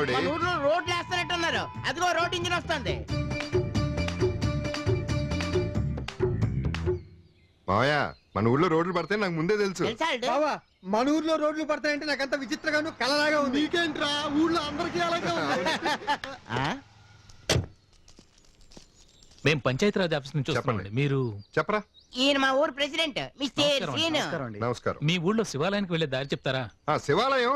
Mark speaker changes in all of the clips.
Speaker 1: ఆవిడ.
Speaker 2: మన ఊర్లో రోడ్లు వేస్తున్నట్టున్నారు. అదిగో రోడ్ ఇంజిన్ వస్తుంది.
Speaker 1: మావయ్య మన ఊర్లో రోడ్లు పడితే నాకు ముందే తెలుసు.
Speaker 3: బావా మన ఊర్లో రోడ్లు పడతాయంటే నాకంత విచిత్రంగాను కలలాగా ఉంది. నీకేంట్రా ఊర్లో అందరికీ అలాగే ఉంది.
Speaker 4: మేము పంచాయతీరాజ్ ఆఫీస్ నుంచి వస్తున్నామండి. మీరు
Speaker 1: చెప్పరా.
Speaker 2: ఈయన మా ఊరు ప్రెసిడెంట్ మిస్టర్ సీన్.
Speaker 1: నమస్కారం.
Speaker 4: మీ ఊళ్ళో శివాలయానికి వెళ్ళే దారి చెప్తారా?
Speaker 1: శివాలయం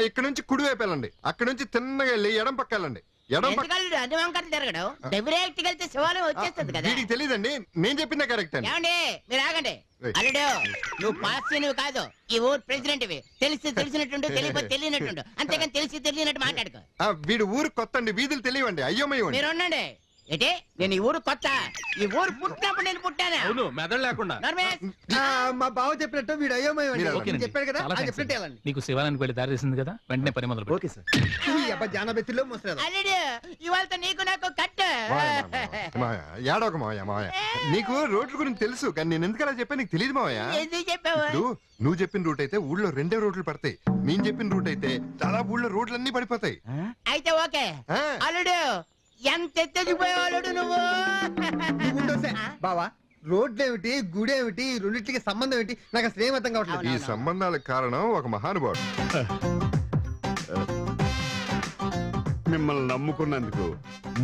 Speaker 1: ఇక్కడ నుంచి కుడి వైపు వెళ్ళండి. అక్కడ నుంచి తిన్నగా వెళ్ళి ఎడం పక్క వెళ్ళండి. ఎడం పక్క
Speaker 2: అన్ని వంకలు తిరగడం డైరెక్ట్ వెళ్తే శివాలయం వచ్చేస్తుంది కదా.
Speaker 1: వీడికి తెలియదండి, నేను చెప్పిందే కరెక్ట్ అండి.
Speaker 2: ఏమండి మీరు ఆగండి. అల్లుడు నువ్వు పాస్ నువ్వు కాదు, ఈ ఊరు ప్రెసిడెంట్ తెలిసినట్టుండు, తెలియనట్టుండు. అంతేగాని తెలియనట్టు మాట్లాడుకో.
Speaker 1: వీడు ఊరు కొత్త అండి, వీధులు తెలియవండి. అయ్యోమయ్య
Speaker 2: మీరు ఉండండి. ఏంటి నేను ఈ ఊరు కొత్త, ఈ ఊరు పుట్టినప్పుడు నేను పుట్టాను.
Speaker 4: అవును, మెదడు లేకుండా.
Speaker 3: మా బావ చెప్పినట్టు వీడు అయ్యోమయ్య
Speaker 4: ఓకేనండి.
Speaker 3: చెప్పాడు కదా,
Speaker 4: చాలా
Speaker 3: చెప్పినట్టు
Speaker 4: థాంక్స్.
Speaker 3: వెళ్ళండి.
Speaker 4: నీకు శివాలయానికి వెళ్ళి దారి చేసింది కదా, వెంటనే పని మొదలు పెట్టు.
Speaker 3: Okay sir. ఈ అబ్బా జానబెత్తిలో మోసరాదు.
Speaker 2: అల్లుడు ఇవాళ నీకు నాకు కట్టు.
Speaker 1: ఏడోక మావయ్య. మావయ్య నీకు రోడ్ల గురించి తెలుసు, కానీ నేను ఎందుకలా చెప్పా నీకు తెలియదు మావయ్య.
Speaker 2: ఎందుకు చెప్పావు?
Speaker 1: ఇప్పుడు నువ్వు చెప్పిన రూట్ అయితే ఊళ్ళో 2 రోడ్లు పడతాయి. నేను చెప్పిన రూట్ అయితే దాదాపు ఊళ్ళో రోడ్లన్నీ పడిపోతాయి.
Speaker 2: అయితే ఓకే. అల్లుడు ఎంత ఎత్తదిపోయేవాళ్ళుడు నువ్వు.
Speaker 3: బావా రోడ్లు ఏమిటి, గుడి ఏమిటి, రెండింటికి సంబంధం ఏంటి నాకు అసలు ఏం అర్థం కావట్లేదు.
Speaker 1: ఈ సంబంధాలకు కారణం ఒక మహానుభావుడు.
Speaker 5: మిమ్మల్ని నమ్ముకున్నందుకు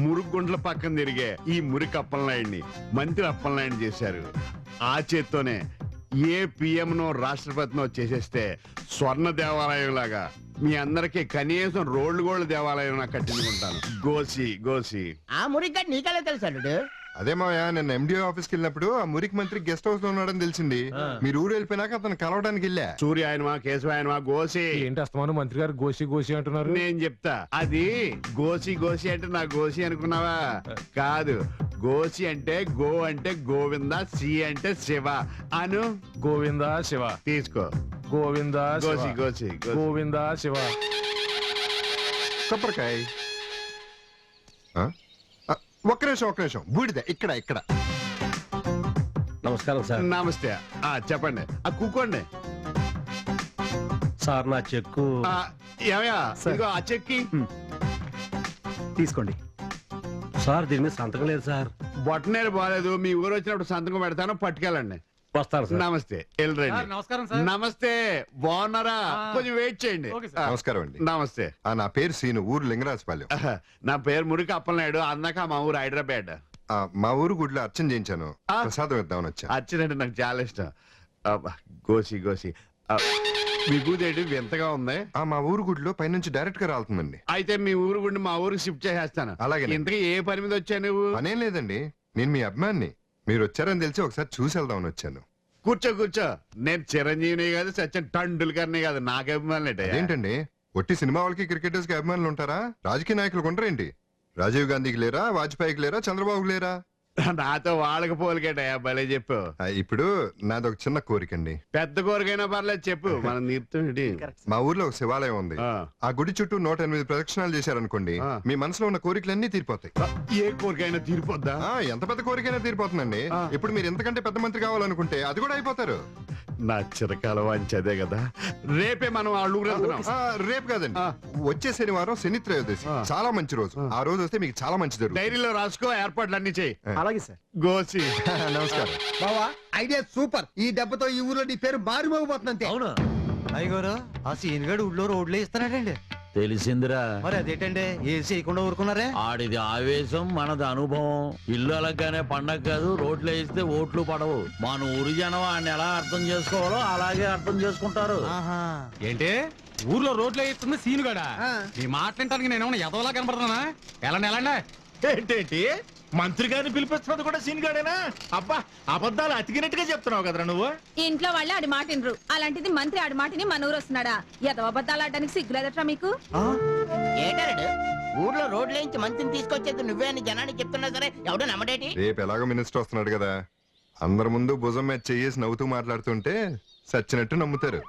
Speaker 5: మురుగుండ్ల పక్కన తిరిగే ఈ మురికి అప్పలనాయుడిని మంత్రి అప్పలనాయుడు చేశారు. ఆ చేత్తోనే ఏ పిఎంనో రాష్ట్రపతినో చేసేస్తే స్వర్ణ దేవాలయం లాగా మీ అందరికి కనీసం రోడ్లు గోళ్ళ దేవాలయం నాకు కట్టించుకుంటాను. గోసి
Speaker 2: ఆ మురిగ్గాడు నీకెలా తెలుసు అల్లుడు?
Speaker 1: అదే మావయ్య, నేను ఎండిఓ ఆఫీస్కి వెళ్ళినప్పుడు ఆ మురికి మంత్రి గెస్ట్ హౌస్ లో ఉన్నాడని తెలిసింది. మీరు ఊరు వెళ్ళిపోయినాక అతను కలవడానికి వెళ్ళా.
Speaker 5: సూర్య ఆయనమా కేశవాయనమా గోసి
Speaker 6: ఏంటి అస్తమానం మంత్రి గారు గోసి అంటున్నారు?
Speaker 5: నేను చెప్తా. అది గోసి అంటే నా గోసి అనుకున్నావా? కాదు, గోసి అంటే గో అంటే గోవింద, సి అంటే శివ అను.
Speaker 6: గోవిందా శివ.
Speaker 5: తీసుకో.
Speaker 6: గోవిందా
Speaker 5: గోసి
Speaker 6: గోవిందా శివ.
Speaker 1: కొబ్బరికాయ. ఒక్క నిమిషం. బూడిద ఇక్కడ.
Speaker 7: నమస్కారం సార్.
Speaker 5: నమస్తే. చెప్పండి. కూకోండి
Speaker 7: సార్. నా చెక్కు
Speaker 5: ఏమయ్యా, ఇదిగో ఆ చెక్కి
Speaker 7: తీసుకోండి సార్. దీని మీద సంతకం లేదు సార్.
Speaker 5: బొట్టనేరు బాగాలేదు. మీ ఊరు వచ్చినప్పుడు సంతకం పెడతాను, పట్టుకెళ్ళండి.
Speaker 7: వస్తారు సార్.
Speaker 5: నమస్తే. వెళ్ళరండి.
Speaker 4: నమస్కారం సార్.
Speaker 5: నమస్తే. బాగున్నారా? కొంచెం వెయిట్ చేయండి.
Speaker 1: నమస్కారం అండి.
Speaker 5: నమస్తే.
Speaker 1: నా పేరు సీను, ఊరు లింగరాజపాలెం.
Speaker 5: నా పేరు మురికి అప్పలనాయుడు. అన్నాక మా ఊరు హైదరాబాద్.
Speaker 1: మా ఊరు గుడిలో అర్చన చేయించాను, ప్రసాదం ఇద్దామని వచ్చా.
Speaker 5: అర్చనంటే నాకు చాలా ఇష్టం. గోసి విభూదేటి వింతగా ఉంది.
Speaker 1: మా ఊరు గుడిలో పైనుంచి డైరెక్ట్ గా రాలుతుందండి.
Speaker 5: అయితే మీ ఊరు గుండి మా ఊరికి షిఫ్ట్ చేసేస్తాను.
Speaker 1: అలాగే.
Speaker 5: ఇంతకీ ఏ పని మీద వచ్చా నువ్వు?
Speaker 1: పనేం లేదండి, నేను మీ అభిమాన్ని. మీరు వచ్చారని తెలిసి ఒకసారి చూసి వెళ్దామని వచ్చాను.
Speaker 5: కూర్చో. నేను చిరంజీవిని కాదు, సచిన్ టండూల్కర్ని కాదు. నాకు అభిమానులు
Speaker 1: ఏంటండి, ఒట్టి సినిమా వాళ్ళకి క్రికెటర్స్ కి అభిమానులు ఉంటారా? రాజకీయ నాయకులు ఉండరేంటి? రాజీవ్ గాంధీకి లేరా, వాజ్పేయికి లేరా, చంద్రబాబుకి లేరా?
Speaker 5: నాతో వాళ్ళకి పోలికేటయా, భలే చెప్పు.
Speaker 1: ఇప్పుడు నాదొక చిన్న కోరికండి.
Speaker 5: పెద్ద కోరికైనా పర్లేదు, చెప్పు. మనం నీరుతుంది.
Speaker 1: మా ఊర్లో ఒక శివాలయం ఉంది. ఆ గుడి చుట్టూ 108 ప్రదక్షిణాలు చేశారనుకోండి, మీ మనసులో ఉన్న కోరికలన్నీ తీరిపోతాయి.
Speaker 5: ఏ కోరికైనా తీరిపోద్దా?
Speaker 1: ఎంత పెద్ద కోరికైనా తీరిపోతుందండి. ఇప్పుడు మీరు ఎంతకంటే పెద్ద మంత్రి కావాలనుకుంటే అది కూడా అయిపోతారు.
Speaker 5: నా చిరకాల వాంచదే కదా. రేపే మనం
Speaker 1: రేపు కాదండి, వచ్చే శనివారం శని త్రయోదశి, చాలా మంచి రోజు. ఆ రోజు వస్తే మీకు చాలా మంచి జరుగుతుంది.
Speaker 5: డైరీలో రాసుకో, ఏర్పాట్లు అన్ని చేయి.
Speaker 3: అలాగే సార్.
Speaker 5: గోసి
Speaker 1: నమస్కారం.
Speaker 3: బావా ఐడియా సూపర్. ఈ దెబ్బతో ఈ ఊర్లో నీ పేరు మారిమోగిపోతుంది అంతే.
Speaker 7: అవునా
Speaker 8: అయ్యగారు, ఆ సీన్ గడు ఊళ్ళో రోడ్లే ఇస్తున్నాడండి.
Speaker 7: తెలిసిందిరా.
Speaker 8: మరి అదేంటండి ఏసీ చేయకుండా ఊరుకున్నారే?
Speaker 7: ఆడిది ఆవేశం, మనది అనుభవం. ఇల్లు అలగ్గానే పండగ కాదు, రోడ్లు వేస్తే ఓట్లు పడవు. మన ఊరి జనం ఆయన ఎలా అర్థం చేసుకోవాలో అలాగే అర్థం చేసుకుంటారు.
Speaker 4: ఏంటి ఊర్లో రోడ్లు వేస్తుంది సీనుగాడా? ఈ మాట్లాడటానికి నేను ఎదవలా కనపడుతున్నా? ఎలాండి
Speaker 6: ఏంటేంటి మంత్రి గారిని పిలిపిస్తున్నది కూడా సీన్ గాడేనా? అబ్బా, అబద్ధాలు అతికినట్టుగా చెప్తున్నావు కదరా నువ్వు.
Speaker 9: ఇంట్లో వాళ్ళు ఆడి మాటినరు, అలాంటిది మంత్రి ఆడి మాటిని మన ఊరు వస్తున్నాడా? ఎదవ అబద్ధాలు ఆడడానికి సిగ్గులేదట్రా మీకు?
Speaker 2: ఏటాడు ఊర్లో రోడ్లేంచి మంత్రిని తీసుకొచ్చేది నువ్వే అని జనానికి చెప్తున్నా సరే ఎవడో నమ్మడేటి?
Speaker 1: రేపు ఎలాగో మినిస్టర్ వస్తున్నాడు కదా, అందరి ముందు భుజం మీద చెయ్యేసి నవ్వుతూ మాట్లాడుతుంటే సచ్చినట్టు నమ్ముతారు.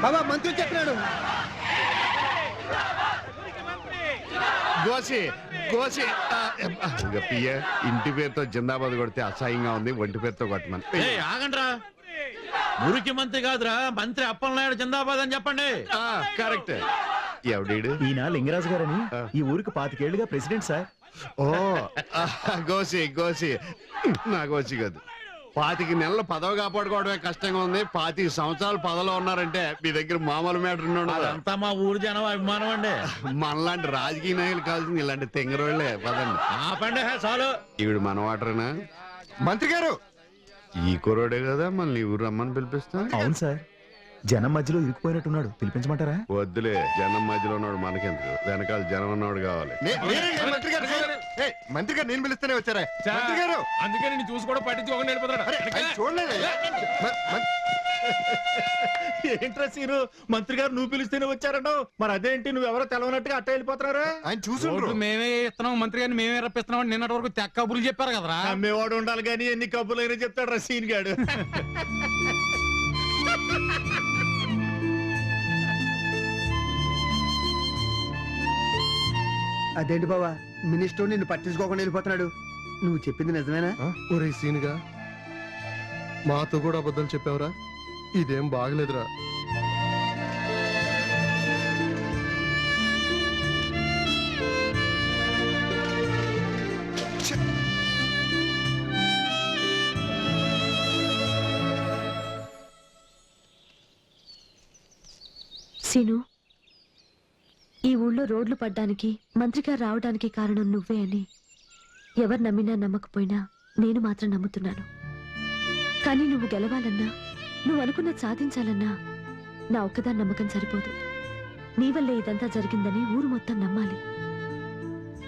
Speaker 3: బాబా మంత్రి చెప్పినాడు.
Speaker 5: గోసి గోసి ఇంకా పియ్య ఇంటి పేరుతో జిందాబాద్ కొడితే అసహ్యంగా ఉంది, ఒంటి పేరుతో కొట్టమని.
Speaker 7: ఏయ్, ఆగండ్రా. మురికి మంత్రి కాదురా, మంత్రి అప్పలనాయుడు జిందాబాద్ అని చెప్పండి.
Speaker 5: కరెక్ట్. ఎవడీడు?
Speaker 8: ఈయన లింగరాజు గారని ఈ ఊరికి 25 ఏళ్లుగా ప్రెసిడెంట్ సార్.
Speaker 5: ఓ గోసి గోసి నా గోసి కాదు. 25 నెలలు పదవి కాపాడుకోవడమే కష్టంగా ఉంది. 25 సంవత్సరాలు పదవిలో ఉన్నారంటే మీ దగ్గర మామూలు మ్యాటర్ ఉన్నాడు.
Speaker 7: అదంతా మా ఊరు జనం అభిమానం అండి.
Speaker 5: మనలాంటి రాజకీయ నాయకులు కావాల్సింది ఇలాంటి తెంగరోళ్లే. పదండి.
Speaker 7: ఆపండి చాలు.
Speaker 5: ఈవిడ మన వాటరేనా?
Speaker 1: మంత్రి గారు
Speaker 5: ఈ కురోడే కదా మళ్ళీ ఊరు రమ్మని పిలిపిస్తా.
Speaker 8: అవును సార్, జనం మధ్యలో ఇరుక్కుపోయినట్టున్నాడు, పిలిపించమంటారా?
Speaker 5: వద్దులే, జనం మధ్యలో ఉన్నాడు మనకెందుకు, వెనకాల జనం ఉన్నవాడు కావాలి.
Speaker 1: మంత్రి గారు ఏయ్, మంత్రి గారు నేను పిలుస్తూనే వచ్చారా మంత్రి గారు?
Speaker 4: అందుకే నేను చూసి కూడా పట్టించుకోకుండా
Speaker 1: ఆయన చూడలేదు.
Speaker 6: ఏంట్రా సీను, మంత్రి గారు నువ్వు పిలిస్తేనే వచ్చారంటావు, మరి అదేంటి నువ్వెవరో తెలవనట్టుగా అట్ట వెళ్ళిపోతున్నారా?
Speaker 1: ఆయన చూసుండ్రు.
Speaker 4: మేమే ఇస్తున్నాం, మంత్రి గారిని మేమే రప్పిస్తున్నాం అని నిన్నటి వరకు తెక్క కబుర్లు చెప్పారు కదరా.
Speaker 6: అమ్మేవాడు ఉండాలి కానీ ఎన్ని కబుర్లైనా చెప్తాడు రా సీన్ గాడు.
Speaker 3: అదేంటి బావా, మినిస్టర్ నిన్ను పట్టించుకోకుండా వెళ్ళిపోతున్నాడు? నువ్వు చెప్పింది నిజమేనా?
Speaker 10: ఒరే సీనుగా, మాతో కూడా అబద్ధాలు చెప్పావురా, ఇదేం బాగలేదురా.
Speaker 11: సీను, ఈ ఊళ్ళో రోడ్లు పడ్డానికి మంత్రిగారు రావడానికి కారణం నువ్వే అని ఎవరు నమ్మినా నమ్మకపోయినా నేను మాత్రం నమ్ముతున్నాను. కానీ నువ్వు గెలవాలన్నా, నువ్వు అనుకున్నది సాధించాలన్నా నా ఒక్కదాని నమ్మకం సరిపోదు. నీ వల్లే ఇదంతా జరిగిందని ఊరు మొత్తం నమ్మాలి.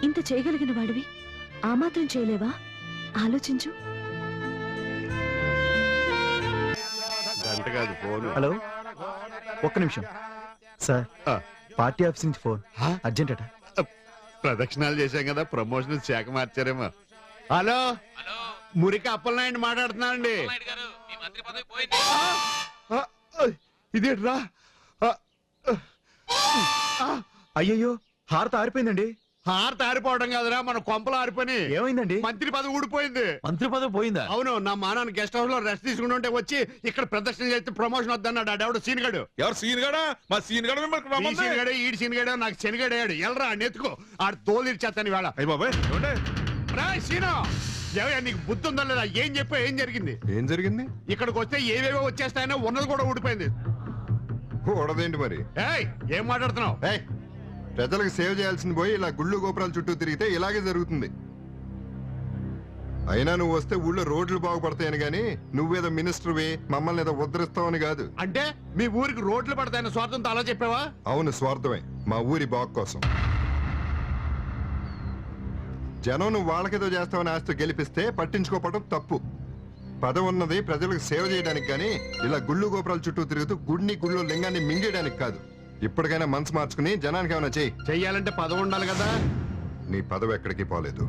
Speaker 11: ఇంత చేయగలిగిన వాడివి ఆ మాత్రం చేయలేవా? ఆలోచించు.
Speaker 5: గంట కాదు ఫోన్.
Speaker 8: హలో, ఒక్క నిమిషం సార్. పార్టీ ఆఫీస్ నుంచి ఫోన్, అర్జెంట్ అట.
Speaker 5: ప్రదక్షిణాలు చేశాం కదా, ప్రమోషన్ శాఖ మార్చారేమో. హలో, మురికి అప్పలనాయుడు మాట్లాడుతున్నానండి. ఇదేట్రా?
Speaker 8: అయ్యయ్యో, హారత ఆరిపోయిందండి.
Speaker 5: హారత ఆరిపోవడం కాదురా, మన కొంపలు ఆరిపోయి.
Speaker 8: ఏమైందండి?
Speaker 5: మంత్రి పదవి ఊడిపోయింది.
Speaker 7: మంత్రి పదవి పోయిందా?
Speaker 5: అవును, నా మానాన్ని గెస్ట్ హౌస్ లో రెస్ట్ తీసుకుంటుంటే వచ్చి ఇక్కడ ప్రదర్శన చేస్తే ప్రమోషన్ వద్దన్నాడు. ఆడెవడు సీన్ గడు.
Speaker 6: ఎవరు సీన్ గడా? మా సీన్ గడ
Speaker 5: సీన్ గడే, ఈడి సీన్ గడే, నాకు శనిగడాడు. ఎల్రా నెత్తుకో, ఆడు తోలు ఇచ్చేస్తాను వేళ. సీను, నీకు బుద్ధి ఉందా లేదా? ఏం చెప్పా, ఏం జరిగింది?
Speaker 1: ఏం జరిగింది?
Speaker 5: ఇక్కడికి వస్తే ఏవేవో వచ్చేస్తాయనో ఉన్నది కూడా ఊడిపోయింది.
Speaker 1: ఊడదేంటి మరి?
Speaker 5: ఏయ్, ఏం మాట్లాడుతున్నావు?
Speaker 1: ఏయ్, ప్రజలకు సేవ చేయాల్సింది పోయి ఇలా గుళ్ళు గోపురాల చుట్టూ తిరిగితే ఇలాగే జరుగుతుంది. అయినా నువ్వు వస్తే ఊళ్ళో రోడ్లు బాగుపడతాయని గాని నువ్వేదో మినిస్టర్వి మమ్మల్ని ఏదో ఉద్ధరిస్తావని కాదు.
Speaker 5: అంటే మీ ఊరికి రోడ్లు పడతాయన్న స్వార్థంతో అలా చెప్పావా?
Speaker 1: అవును, స్వార్థమే. మా ఊరి బాగు కోసం. జనం నువ్వు వాళ్ళకేదో చేస్తావని ఆస్తి గెలిపిస్తే పట్టించుకోవడం తప్పు. పదవి ఉన్నది ప్రజలకు సేవ చేయడానికి కానీ ఇలా గుళ్ళు గోపురాల చుట్టూ తిరుగుతూ గుళ్ళో లింగాన్ని మింగేయడానికి కాదు. ఇప్పటికైనా మనసు మార్చుకుని జనానికి ఏమైనా
Speaker 5: చెయ్యాలంటే పదవి ఉండాలి కదా.
Speaker 1: నీ పదవి ఎక్కడికి పోలేదు.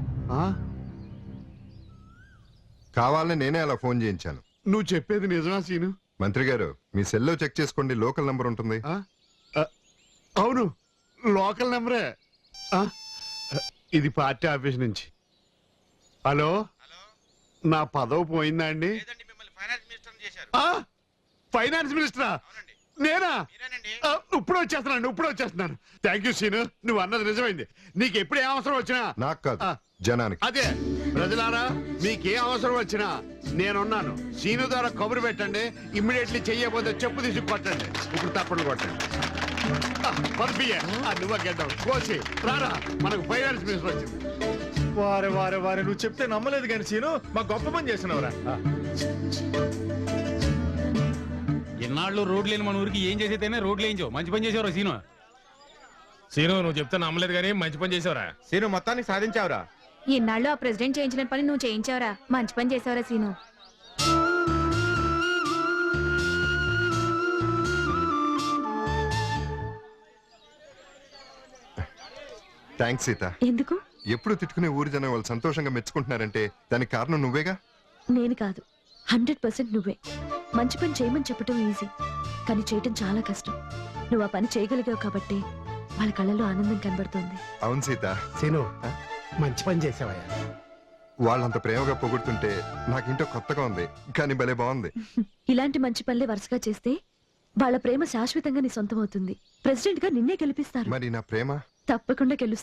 Speaker 1: కావాలని నేనే అలా ఫోన్ చేయించాను.
Speaker 5: నువ్వు చెప్పేది నిజమా సీను?
Speaker 1: మంత్రి గారు, మీ సెల్లో చెక్ చేసుకోండి, లోకల్ నంబర్ ఉంటుంది.
Speaker 5: అవును, లోకల్ నెంబరే. ఇది పార్టీ ఆఫీస్ నుంచి. హలో, నా పదవి పోయిందా అండి? ఫైనాన్స్ మినిస్టరా? నేనా? ఇప్పుడు వచ్చేస్తున్నాను. థ్యాంక్ యూ సీను, నువ్వు అన్నది నిజమైంది. నీకు ఎప్పుడు ఏ అవసరం వచ్చినా.
Speaker 1: నాకు కాదు, జనానికి.
Speaker 5: అదే ప్రజలారా, మీకే అవసరం వచ్చినా నేనున్నాను. సీను ద్వారా కబురు పెట్టండి. ఇమ్మీడియట్లీ చెయ్యబోతే చెప్పు తీసి కొట్టండి. ఇప్పుడు తప్పని కొట్టండి. నువ్వు గెడ్డం కోసి రారా, మనకు ఫైనాన్స్ మినిస్టర్ వచ్చింది.
Speaker 6: వారే నువ్వు చెప్తే నమ్మలేదు కానీ సీను, మా గొప్ప పని చేసినవరా.
Speaker 4: ఇన్నాళ్ళు రోడ్లు లేని మన ఊరికి ఏం చేసేదైనా రోడ్లు వేయించావు. మంచి పని చేసేవరా సీను. సీను, నువ్వు చెప్తే నమ్మలేదు కానీ మంచి పని చేసావురా.
Speaker 6: సీను, మొత్తానికి సాధించావురా.
Speaker 9: ఇన్నాళ్ళు ఆ ప్రెసిడెంట్ చేయించిన పని నువ్వు చేయించావురా. మంచి పని చేసావురా సీను.
Speaker 1: థ్యాంక్స్ సీత.
Speaker 11: ఎందుకు?
Speaker 1: ఎప్పుడు తిట్టుకునే ఊరి జనం వాళ్ళు సంతోషంగా మెచ్చుకుంటున్నారంటే దానికి కారణం నువ్వేగా.
Speaker 11: నేను కాదు, 100% నువ్వే. మంచి పని చేయమని చెప్పటం ఈజీ, కానీ చేయటం చాలా కష్టం. నువ్వు ఆ పని చేయగలిగావు కాబట్టి వాళ్ళ కళ్ళలో ఆనందం కనబడుతుంది.
Speaker 1: అవును సీత.
Speaker 8: సీను,
Speaker 6: మంచి పని చేసావయ్యా.
Speaker 1: వాళ్ళంత ప్రేమగా పొగుడుతుంటే నాకింటో కొత్తగా ఉంది, కానీ భలే బాగుంది.
Speaker 11: ఇలాంటి మంచి పనులే వరుసగా చేస్తే వాళ్ళ ప్రేమ శాశ్వతంగా నీ సొంతం అవుతుంది. ప్రెసిడెంట్ గా నిన్నే గెలిపిస్తారు.
Speaker 1: మరి నా ప్రేమ
Speaker 11: తప్పకుండా గెలుస్తుంది.